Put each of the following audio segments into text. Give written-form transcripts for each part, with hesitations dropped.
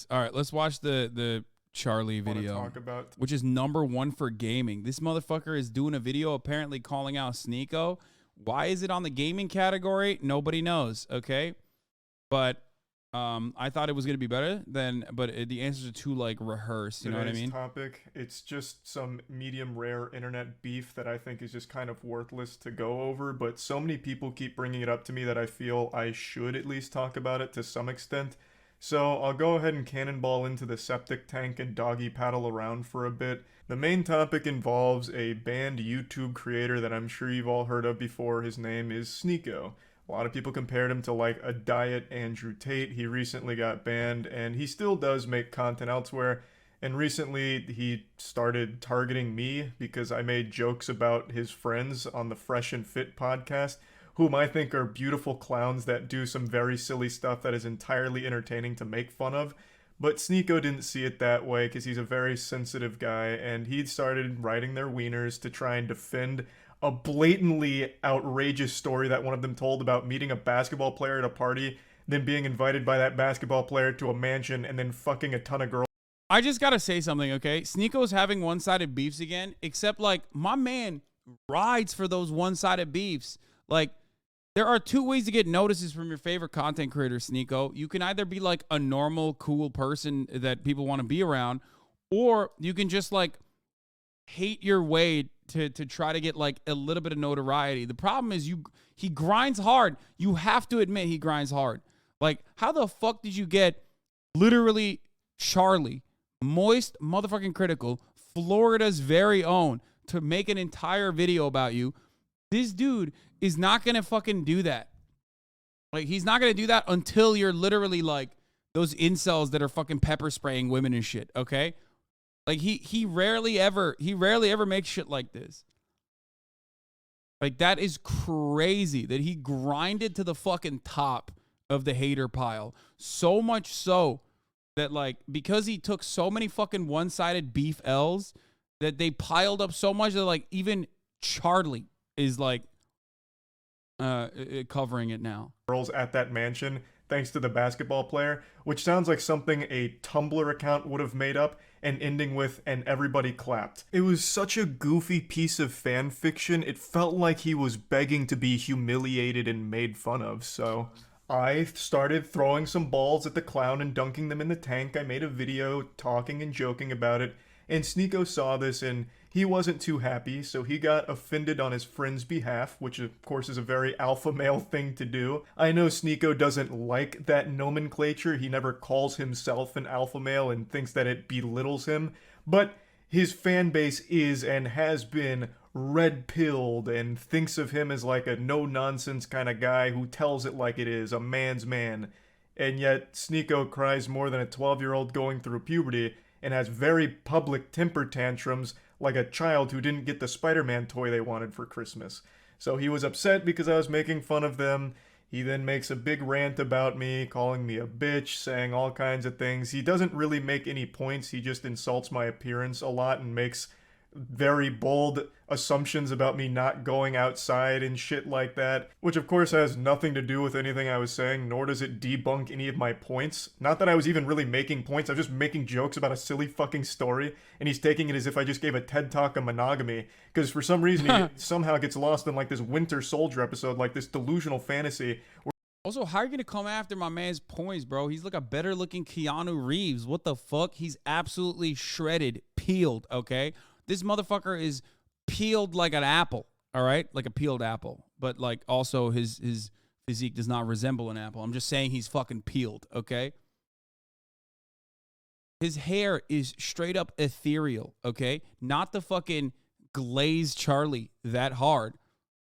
All right, let's watch the Charlie video, talk about which is #1 for gaming. This motherfucker is doing a video apparently calling out Sneako. Why is it on the gaming category? Nobody knows, okay? But I thought it was going to be better than, but the answers are too like rehearsed, you know what I mean? Topic. It's just some medium rare internet beef that I think is just kind of worthless to go over, but so many people keep bringing it up to me that I feel I should at least talk about it to some extent. So I'll go ahead and cannonball into the septic tank and doggy paddle around for a bit. The main topic involves a banned YouTube creator that I'm sure you've all heard of before. His name is Sneako. A lot of people compared him to like a diet Andrew Tate. He recently got banned and he still does make content elsewhere. And recently he started targeting me because I made jokes about his friends on the Fresh and Fit podcast, whom I think are beautiful clowns that do some very silly stuff that is entirely entertaining to make fun of. But Sneako didn't see it that way because he's a very sensitive guy, and he started writing their wieners to try and defend a blatantly outrageous story that one of them told about meeting a basketball player at a party, then being invited by that basketball player to a mansion, and then fucking a ton of girls. I just gotta say something, okay? Sneako's having one-sided beefs again, except like my man rides for those one-sided beefs. Like, there are two ways to get notices from your favorite content creator, Sneako. You can either be like a normal, cool person that people want to be around, or you can just like hate your way to try to get like a little bit of notoriety. The problem is he grinds hard. You have to admit he grinds hard. Like, how the fuck did you get literally Charlie, Moist motherfucking Critical, Florida's very own, to make an entire video about you? This dude is not going to fucking do that. Like, he's not going to do that until you're literally like those incels that are fucking pepper spraying women and shit, okay? Like, he rarely ever makes shit like this. Like, that is crazy that he grinded to the fucking top of the hater pile. So much so that, like, because he took so many fucking one-sided beef L's, that they piled up so much that, like, even Charlie is like covering it now. Girls at that mansion thanks to the basketball player, which sounds like something a Tumblr account would have made up, and ending with "and everybody clapped." It was such a goofy piece of fan fiction. It felt like he was begging to be humiliated and made fun of. So I started throwing some balls at the clown and dunking them in the tank. I made a video talking and joking about it, and Sneako saw this and he wasn't too happy, so he got offended on his friend's behalf, which of course is a very alpha male thing to do. I know Sneako doesn't like that nomenclature. He never calls himself an alpha male and thinks that it belittles him, but his fan base is and has been red-pilled and thinks of him as like a no-nonsense kind of guy who tells it like it is, a man's man. And yet Sneako cries more than a 12-year-old going through puberty and has very public temper tantrums like a child who didn't get the Spider-Man toy they wanted for Christmas. So he was upset because I was making fun of them. He then makes a big rant about me, calling me a bitch, saying all kinds of things. He doesn't really make any points. He just insults my appearance a lot and makes very bold assumptions about me not going outside and shit like that, which of course has nothing to do with anything I was saying, nor does it debunk any of my points. Not that I was even really making points, I was just making jokes about a silly fucking story, and he's taking it as if I just gave a TED Talk on monogamy, because for some reason he somehow gets lost in like this Winter Soldier episode, like this delusional fantasy. Also, how are you going to come after my man's points, bro? He's like a better looking Keanu Reeves. What the fuck? He's absolutely shredded, peeled, okay? This motherfucker is peeled like an apple, all right? Like a peeled apple. But, like, also his physique does not resemble an apple. I'm just saying he's fucking peeled, okay? His hair is straight up ethereal, okay? Not the fucking glazed Charlie that hard.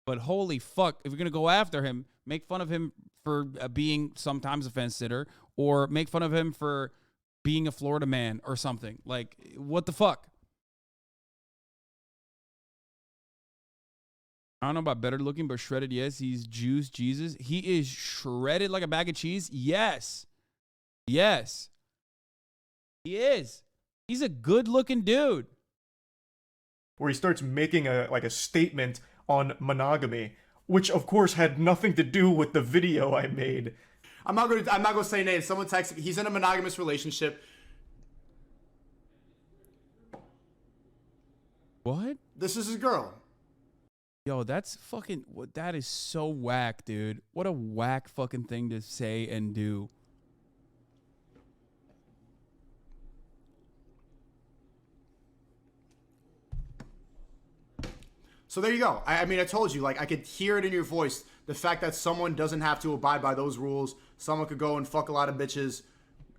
But holy fuck, if you're going to go after him, make fun of him for being sometimes a fence sitter, or make fun of him for being a Florida man or something. Like, what the fuck? I don't know about better looking, but shredded, yes. He's juiced, Jesus. He is shredded like a bag of cheese. Yes. Yes. He is. He's a good looking dude. Where he starts making a statement on monogamy, which of course had nothing to do with the video I made. I'm not gonna say names. Someone texted me. He's in a monogamous relationship. What? This is his girl. Yo, that's fucking. That is so whack, dude. What a whack fucking thing to say and do. So there you go. I mean, I told you, like, I could hear it in your voice. The fact that someone doesn't have to abide by those rules. Someone could go and fuck a lot of bitches.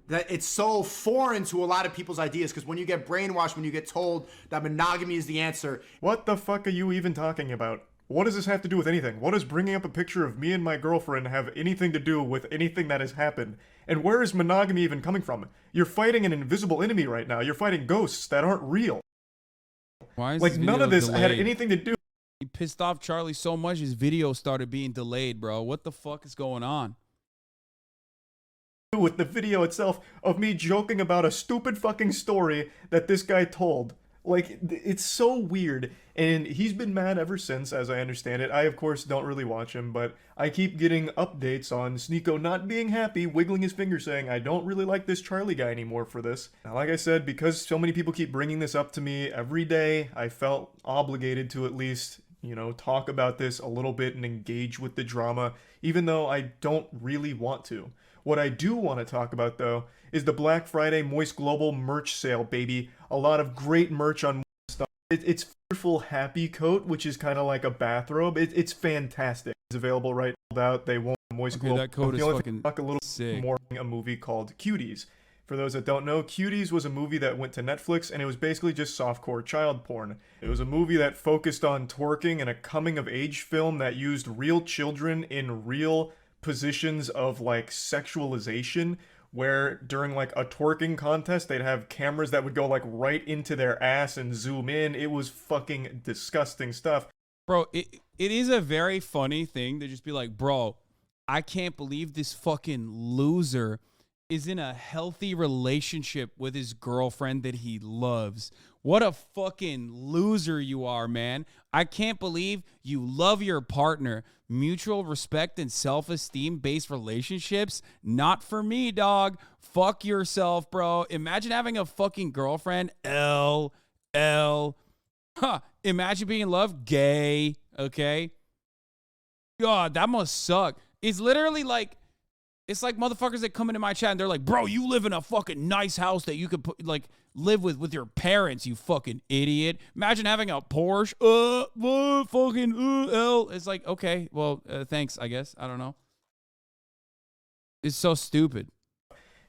That it's so foreign to a lot of people's ideas, because when you get brainwashed, when you get told that monogamy is the answer. What the fuck are you even talking about? What does this have to do with anything? What does bringing up a picture of me and my girlfriend have anything to do with anything that has happened? And where is monogamy even coming from? You're fighting an invisible enemy right now. You're fighting ghosts that aren't real. Why is Like, none of this had delayed? anything to do He pissed off Charlie so much his video started being delayed, bro. What the fuck is going on? with the video itself of me joking about a stupid fucking story that this guy told. Like, it's so weird, and he's been mad ever since, as I understand it. I, of course, don't really watch him, but I keep getting updates on Sneako not being happy, wiggling his finger, saying, I don't really like this Charlie guy anymore for this. Now, like I said, because so many people keep bringing this up to me every day, I felt obligated to at least, you know, talk about this a little bit and engage with the drama, even though I don't really want to. What I do want to talk about, though, is the Black Friday Moist Global merch sale, baby. A lot of great merch on stuff. It's Fearful Happy Coat, which is kind of like a bathrobe. It's fantastic. It's available right out. They won't Moist Global. That coat is fucking talk a little sick. more a movie called Cuties. For those that don't know, Cuties was a movie that went to Netflix, and it was basically just softcore child porn. It was a movie that focused on twerking and a coming-of-age film that used real children in real positions of, like, sexualization, where during, like, a twerking contest, they'd have cameras that would go, like, right into their ass and zoom in. It was fucking disgusting stuff. Bro, it is a very funny thing to just be like, bro, I can't believe this fucking loser is in a healthy relationship with his girlfriend that he loves. What a fucking loser you are, man. I can't believe you love your partner. Mutual respect and self-esteem based relationships, not for me, dog. Fuck yourself, bro. Imagine having a fucking girlfriend. Huh. Imagine being in love. Gay. Okay. God, that must suck. It's literally like, it's like motherfuckers that come into my chat and they're like, bro, you live in a fucking nice house that you could put, like, live with your parents, you fucking idiot. Imagine having a Porsche. It's like, okay, well, thanks, I guess. I don't know. It's so stupid.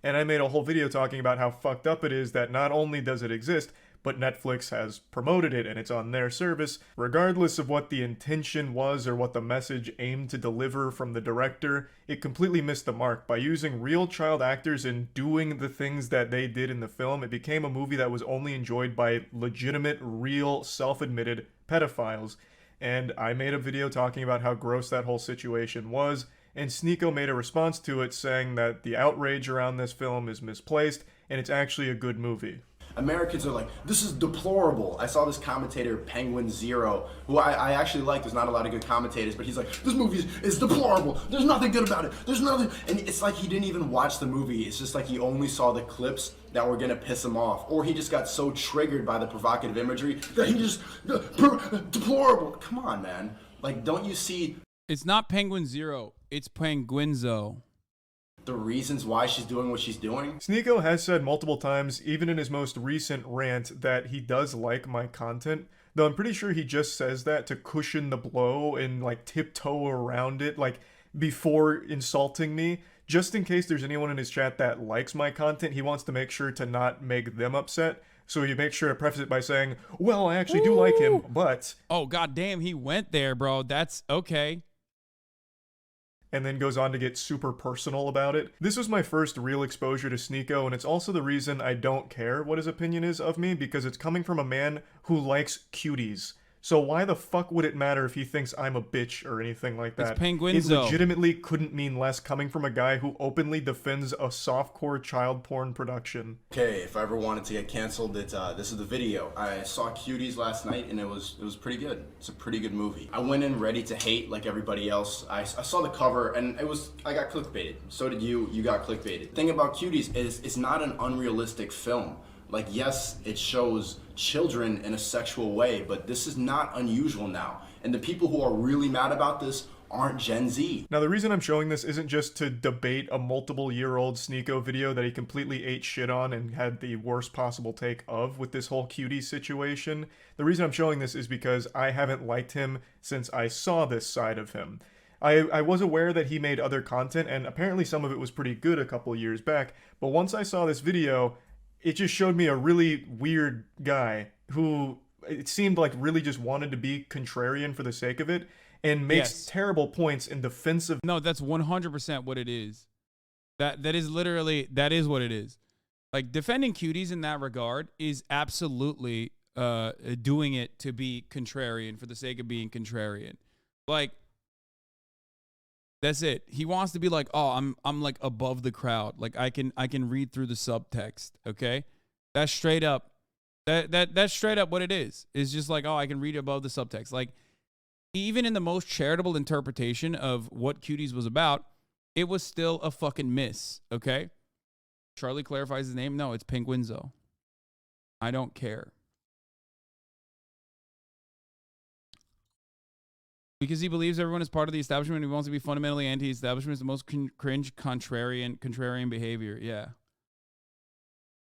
And I made a whole video talking about how fucked up it is that not only does it exist, but Netflix has promoted it and it's on their service. Regardless of what the intention was or what the message aimed to deliver from the director, it completely missed the mark. By using real child actors and doing the things that they did in the film, it became a movie that was only enjoyed by legitimate, real, self-admitted pedophiles. And I made a video talking about how gross that whole situation was, and Sneako made a response to it saying that the outrage around this film is misplaced and it's actually a good movie. Americans are like, this is deplorable. I saw this commentator, Penguin Zero, who I actually like. There's not a lot of good commentators, but he's like, this movie is deplorable. There's nothing good about it. There's nothing. And it's like he didn't even watch the movie. It's just like he only saw the clips that were going to piss him off. Or he just got so triggered by the provocative imagery that he just, deplorable. Come on, man. Like, don't you see? It's not Penguin Zero. It's Penguinzo. The reasons why she's doing what she's doing? Sneako has said multiple times, even in his most recent rant, that he does like my content, though I'm pretty sure he just says that to cushion the blow and, like, tiptoe around it, like, before insulting me. Just in case there's anyone in his chat that likes my content, he wants to make sure to not make them upset. So he makes sure to preface it by saying, well, I actually do like him, but... Oh, goddamn, he went there, bro. That's okay. And then goes on to get super personal about it. This was my first real exposure to Sneako, and it's also the reason I don't care what his opinion is of me, because it's coming from a man who likes cuties. So why the fuck would it matter if he thinks I'm a bitch or anything like It's that? penguins, It though. legitimately couldn't mean less coming from a guy who openly defends a softcore child porn production. Okay, if I ever wanted to get canceled, this is the video. I saw Cuties last night, and it was pretty good. It's a pretty good movie. I went in ready to hate like everybody else. I saw the cover, and I got clickbaited. So did you. You got clickbaited. The thing about Cuties is it's not an unrealistic film. Like, yes, it shows children in a sexual way, but this is not unusual now. And the people who are really mad about this aren't Gen Z. Now, the reason I'm showing this isn't just to debate a multiple-year-old Sneako video that he completely ate shit on and had the worst possible take of with this whole cutie situation. The reason I'm showing this is because I haven't liked him since I saw this side of him. I was aware that he made other content, and apparently some of it was pretty good a couple years back, but once I saw this video, it just showed me a really weird guy who it seemed like really just wanted to be contrarian for the sake of it and makes terrible points in defense of. No, that's 100% what it is. That is what it is. Like, defending cuties in that regard is absolutely doing it to be contrarian for the sake of being contrarian. Like, that's it. He wants to be like, oh, I'm like above the crowd. Like, I can read through the subtext. Okay, that's straight up. That's straight up what it is. It's just like, oh, I can read above the subtext. Like, even in the most charitable interpretation of what Cuties was about, it was still a fucking miss. Okay, Charlie clarifies his name. No, it's Penguinzo. I don't care. Because he believes everyone is part of the establishment and he wants to be fundamentally anti-establishment is the most cringe, contrarian behavior. Yeah.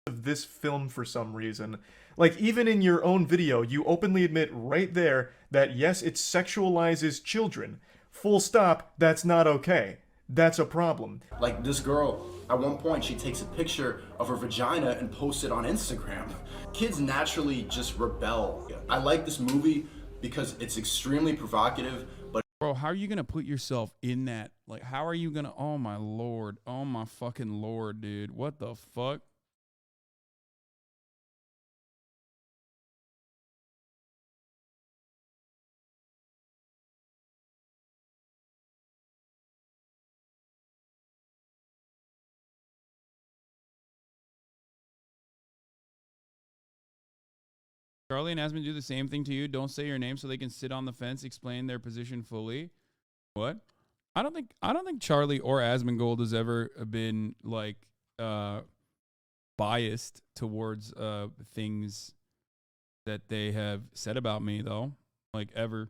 Of this film for some reason. Like, even in your own video, you openly admit right there that yes, it sexualizes children. Full stop, that's not okay. That's a problem. Like, this girl, at one point, she takes a picture of her vagina and posts it on Instagram. Kids naturally just rebel. I like this movie because it's extremely provocative, but bro, how are you gonna put yourself in that? Like, how are you gonna? Oh my lord, oh my fucking lord, dude, what the fuck? Charlie and Asmund do the same thing to you. Don't say your name so they can sit on the fence, explain their position fully. What? I don't think Charlie or Asmongold has ever been like biased towards things that they have said about me though. Like, ever.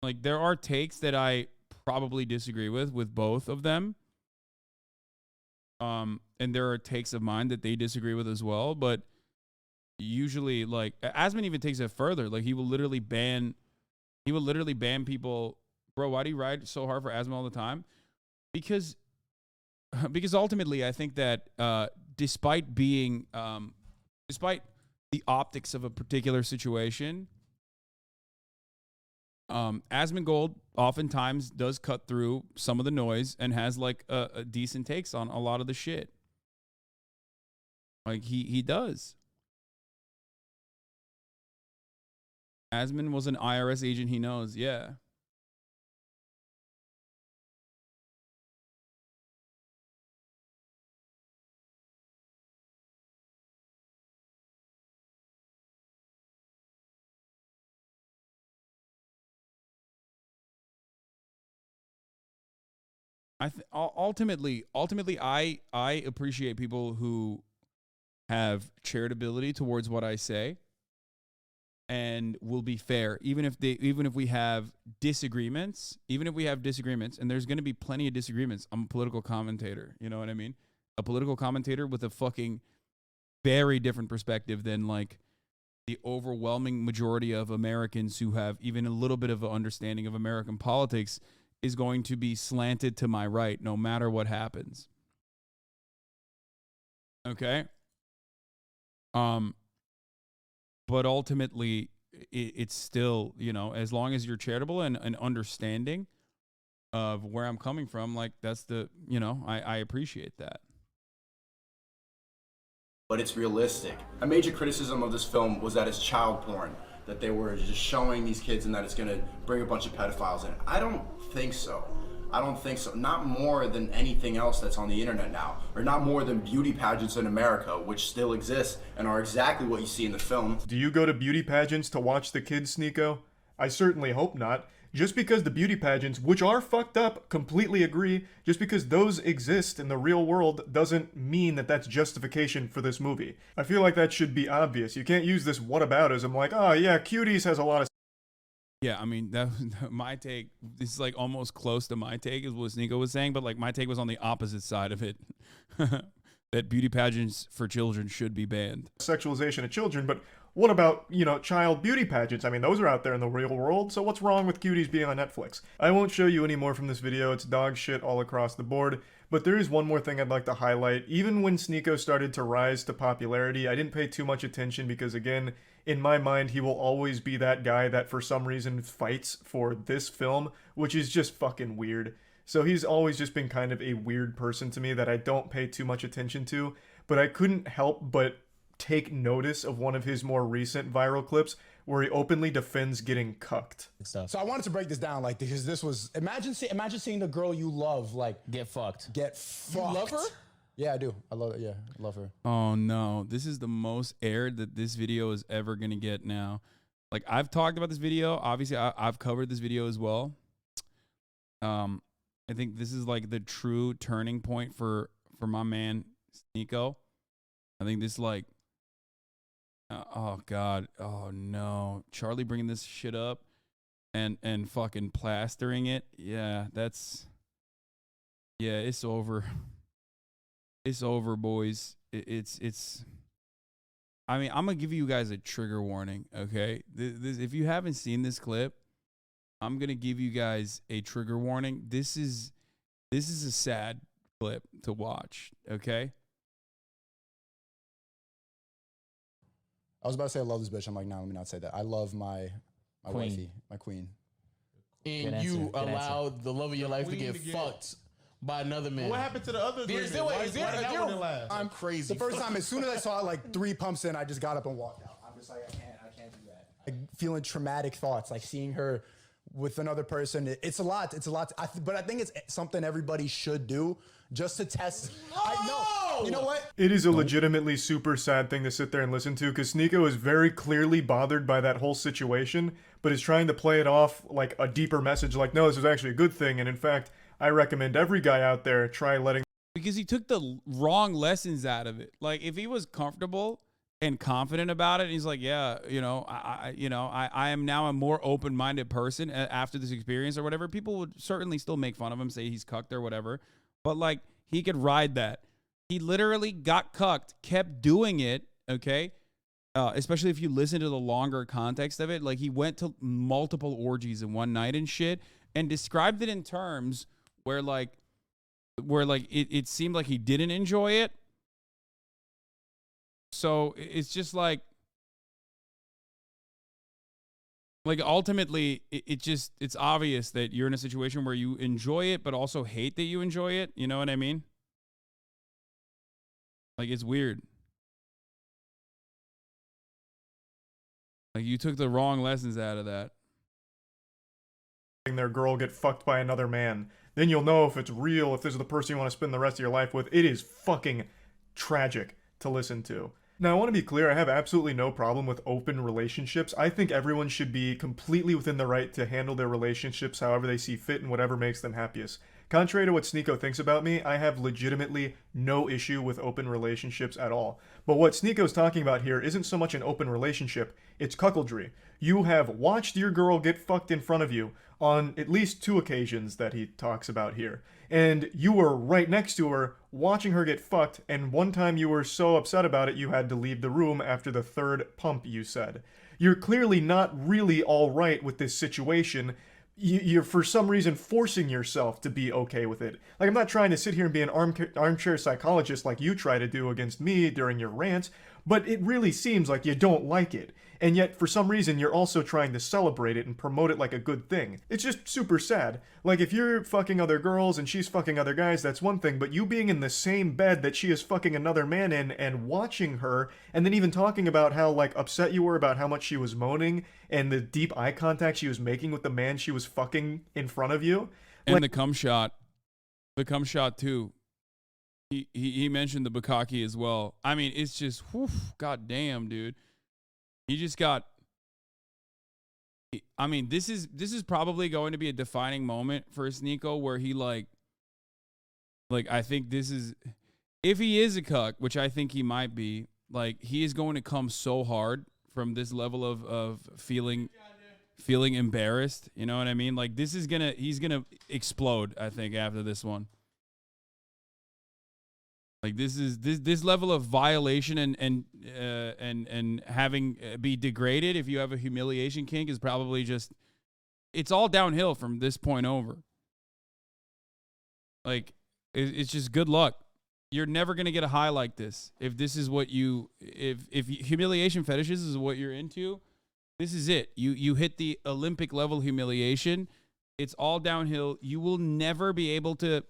Like, there are takes that I probably disagree with both of them. And there are takes of mine that they disagree with as well, but usually, like, Asmund even takes it further. Like, he will literally ban people. Bro, why do you ride so hard for Asmund all the time? Because ultimately, I think that despite the optics of a particular situation, Asmongold oftentimes does cut through some of the noise and has like a decent takes on a lot of the shit. Like, he does. Asmund was an IRS agent, he knows, yeah. Ultimately, I appreciate people who have charitability towards what I say and will be fair, even if we have disagreements, and there's going to be plenty of disagreements. I'm a political commentator, you know what I mean? A political commentator with a fucking very different perspective than like the overwhelming majority of Americans who have even a little bit of an understanding of American politics is going to be slanted to my right no matter what happens. Okay? But ultimately, it's still, you know, as long as you're charitable and understanding of where I'm coming from, like, that's the, you know, I appreciate that. but it's realistic. A major criticism of this film was that it's child porn, that they were just showing these kids and that it's gonna bring a bunch of pedophiles in. I don't think so. I don't think so. Not more than anything else that's on the internet now, or not more than beauty pageants in America, which still exist and are exactly what you see in the film. Do you go to beauty pageants to watch the kids, Sneako? I certainly hope not. Just because the beauty pageants, which are fucked up, completely agree, just because those exist in the real world doesn't mean that that's justification for this movie. I feel like that should be obvious. You can't use this whataboutism like, oh yeah, Cuties has a lot of... Yeah, I mean, that my take. This is like almost close to my take, is what Sneako was saying, but like my take was on the opposite side of it. That beauty pageants for children should be banned. Sexualization of children, but what about, you know, child beauty pageants? I mean, those are out there in the real world, so what's wrong with Cuties being on Netflix? I won't show you any more from this video, it's dog shit all across the board, but there is one more thing I'd like to highlight. Even when Sneako started to rise to popularity, I didn't pay too much attention because, again, in my mind, he will always be that guy that for some reason fights for this film, which is just fucking weird. So he's always just been kind of a weird person to me that I don't pay too much attention to, but I couldn't help but take notice of one of his more recent viral clips where he openly defends getting cucked. So I wanted to break this down, like, because this was, imagine seeing the girl you love, like, Get fucked. You love her? Yeah, I do. I love her. Oh no, this is the most aired that this video is ever gonna get now. Like, I've talked about this video. Obviously, I've covered this video as well. I think this is like the true turning point for my man Sneako. I think this like, oh god, oh no, Charlie bringing this shit up and fucking plastering it. Yeah, it's over. It's over, boys. It's. I mean, I'm gonna give you guys a trigger warning, okay? This, if you haven't seen this clip, I'm gonna give you guys a trigger warning. This is a sad clip to watch, okay? I was about to say I love this bitch. I'm like, no, let me not say that. I love my Queen. wifey, my queen. And Good you answer, good allowed the love of your life to Queen get to get- fucked by another man. What happened to the other three? Is then? Why there did that one didn't last? I'm crazy. The first time, as soon as I saw it, like 3 pumps in, I just got up and walked out. I'm just like, I can't do that. Like, feeling traumatic thoughts, like seeing her with another person. It's a lot. But I think it's something everybody should do just to test. You know what? It is a legitimately super sad thing to sit there and listen to because Sneako is very clearly bothered by that whole situation, but is trying to play it off like a deeper message, like, no, this is actually a good thing. And in fact, I recommend every guy out there try letting... Because he took the wrong lessons out of it. Like, if he was comfortable and confident about it, he's like, yeah, I am now a more open-minded person after this experience or whatever. People would certainly still make fun of him, say he's cucked or whatever. But like, he could ride that. He literally got cucked, kept doing it, okay? Especially if you listen to the longer context of it. Like, he went to multiple orgies in one night and shit and described it in terms where it seemed like he didn't enjoy it. So it's just like ultimately it's obvious that you're in a situation where you enjoy it, but also hate that you enjoy it. You know what I mean? Like, it's weird. Like, you took the wrong lessons out of that. Their girl get fucked by another man. Then you'll know if it's real, if this is the person you want to spend the rest of your life with. It is fucking tragic to listen to. Now, I want to be clear, I have absolutely no problem with open relationships. I think everyone should be completely within the right to handle their relationships however they see fit and whatever makes them happiest. Contrary to what Sneako thinks about me, I have legitimately no issue with open relationships at all. But what Sneako's talking about here isn't so much an open relationship, it's cuckoldry. You have watched your girl get fucked in front of you on at least 2 occasions that he talks about here. And you were right next to her, watching her get fucked, and one time you were so upset about it you had to leave the room after the 3rd pump, you said. You're clearly not really alright with this situation. You're for some reason forcing yourself to be okay with it. Like, I'm not trying to sit here and be an armchair psychologist like you try to do against me during your rants, but it really seems like you don't like it. And yet, for some reason, you're also trying to celebrate it and promote it like a good thing. It's just super sad. Like, if you're fucking other girls and she's fucking other guys, that's one thing, but you being in the same bed that she is fucking another man in and watching her, and then even talking about how, like, upset you were about how much she was moaning and the deep eye contact she was making with the man she was fucking in front of you. And Like, the cum shot too. He mentioned the bukkake as well. I mean, it's just, whew, goddamn, dude. He just got. I mean, this is probably going to be a defining moment for Sneako, where he like I think this is, if he is a cuck, which I think he might be, like, he is going to come so hard from this level of feeling embarrassed. You know what I mean? Like, he's gonna explode, I think, after this one. Like, this level of violation and having be degraded if you have a humiliation kink is probably just, it's all downhill from this point over. Like, it's just good luck. You're never gonna get a high like this if this is what if humiliation fetishes is what you're into. This is it. You hit the Olympic level humiliation. It's all downhill. You will never be able to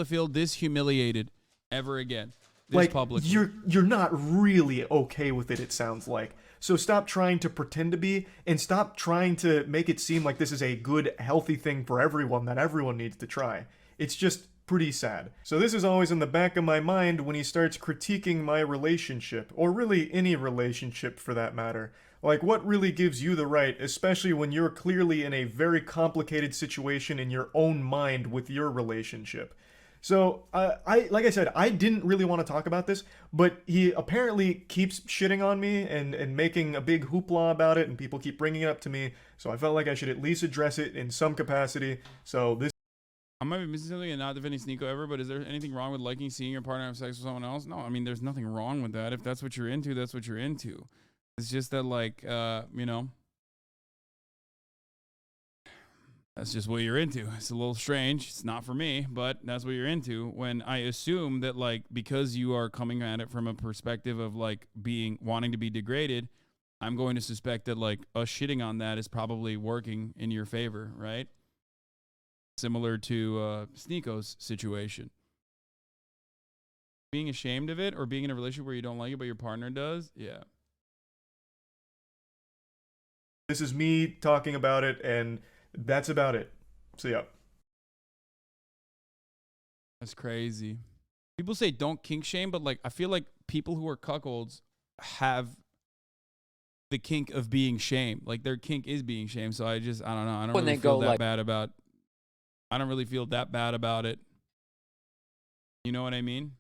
feel this humiliated ever again. This like, publicly. you're not really okay with it sounds like. So stop trying to pretend to be, and stop trying to make it seem like this is a good, healthy thing for everyone that everyone needs to try. It's just pretty sad. So this is always in the back of my mind when he starts critiquing my relationship, or really any relationship for that matter. Like, what really gives you the right, especially when you're clearly in a very complicated situation in your own mind with your relationship? So, like I said, I didn't really want to talk about this, but he apparently keeps shitting on me and making a big hoopla about it, and people keep bringing it up to me, so I felt like I should at least address it in some capacity. So this I might be missing something and not defending Sneako ever, but is there anything wrong with liking seeing your partner have sex with someone else? No, I mean, there's nothing wrong with that. If that's what you're into, that's what you're into. It's just that, like, you know, that's just what you're into. It's a little strange. It's not for me, but that's what you're into. When I assume that, like, because you are coming at it from a perspective of, like, wanting to be degraded, I'm going to suspect that, like, us shitting on that is probably working in your favor, right? Similar to Sneako's situation. Being ashamed of it, or being in a relationship where you don't like it but your partner does, yeah. This is me talking about it, and that's about it. So yeah. That's crazy. People say don't kink shame, but, like, I feel like people who are cuckolds have the kink of being shamed. Like, their kink is being shamed. So I don't know. I don't really feel that bad about. I don't really feel that bad about it. You know what I mean?